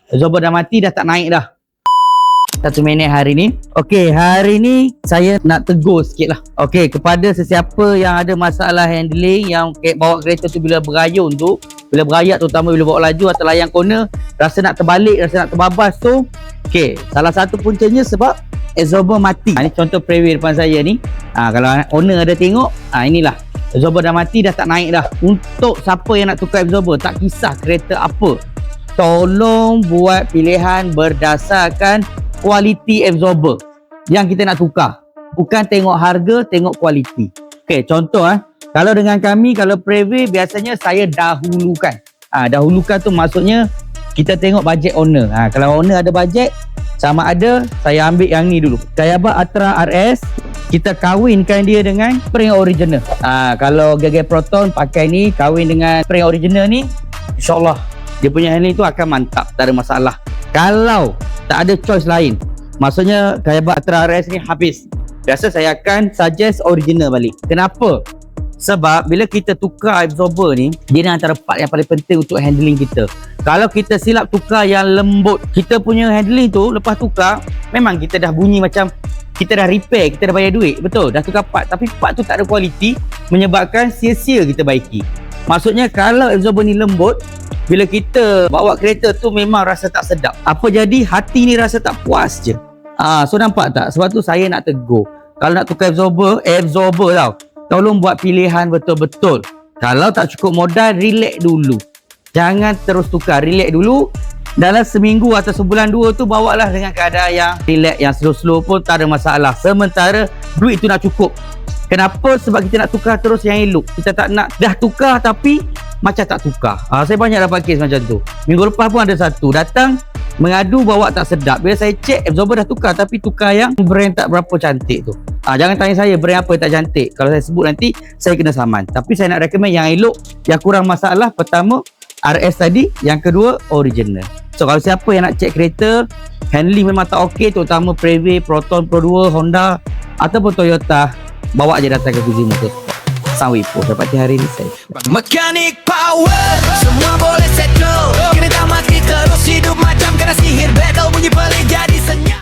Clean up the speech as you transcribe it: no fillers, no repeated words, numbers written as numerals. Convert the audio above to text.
Absorber dah mati, dah tak naik dah. 1 minit hari ni. Okey, hari ni saya nak tegur sikit lah. Okey, kepada sesiapa yang ada masalah handling, yang bawa kereta tu bila berayun tu, bila berayat terutama bila bawa laju atau layang corner, rasa nak terbalik, rasa nak terbabas tu. Okey, salah satu puncanya sebab absorber mati. Ni contoh preway depan saya ni. Kalau owner ada tengok, inilah. Absorber dah mati, dah tak naik dah. Untuk siapa yang nak tukar absorber, tak kisah kereta apa, tolong buat pilihan berdasarkan kualiti absorber yang kita nak tukar. Bukan tengok harga, tengok kualiti. Okey, contoh kalau dengan kami, kalau preway biasanya saya dahulukan. Dahulukan tu maksudnya kita tengok bajet owner. Kalau owner ada bajet, sama ada saya ambil yang ni dulu. Kayaba Atra RS, kita kahwinkan dia dengan spring original. Kalau GG Proton pakai ni, kahwin dengan spring original ni, insyaAllah dia punya handling tu akan mantap, tak ada masalah. Kalau tak ada choice lain, maksudnya Kayaba Atra RS ni habis, biasa saya akan suggest original balik. Kenapa? Sebab bila kita tukar absorber ni, dia ni antara part yang paling penting untuk handling kita. Kalau kita silap tukar yang lembut, kita punya handling tu lepas tukar, memang kita dah bunyi macam kita dah repair, kita dah bayar duit, betul, dah tukar part, tapi part tu tak ada kualiti, menyebabkan sia-sia kita baiki. Maksudnya kalau absorber ni lembut, bila kita bawa kereta tu memang rasa tak sedap. Apa jadi? Hati ni rasa tak puas je. So nampak tak? Sebab tu saya nak tegur. Kalau nak tukar absorber tau, tolong buat pilihan betul-betul. Kalau tak cukup modal, relax dulu. Jangan terus tukar, relax dulu. Dalam seminggu atau sebulan 2 tu, bawalah dengan keadaan yang relax, yang slow-slow pun tak ada masalah. Sementara duit tu nak cukup. Kenapa? Sebab kita nak tukar terus yang elok. Kita tak nak dah tukar tapi macam tak tukar. Saya banyak dapat kes macam tu. Minggu lepas pun ada satu datang mengadu bawa tak sedap. Bila saya cek, absorber dah tukar, tapi tukar yang brand tak berapa cantik tu. Jangan tanya saya brand apa yang tak cantik. Kalau saya sebut nanti, saya kena saman. Tapi saya nak recommend yang elok, yang kurang masalah. Pertama, RS tadi. Yang kedua, original. So kalau siapa yang nak cek kereta, handling memang tak okey, terutama Preway, Proton Pro 2, Honda ataupun Toyota, bawa je datang ke Fuji Motorsport. Sangwipo, dapati hari ni saya Mechanic power, semua boleh settle. Kena tamat kita terus hidup macam kena sihir. Battle bunyi pelik jadi senyap.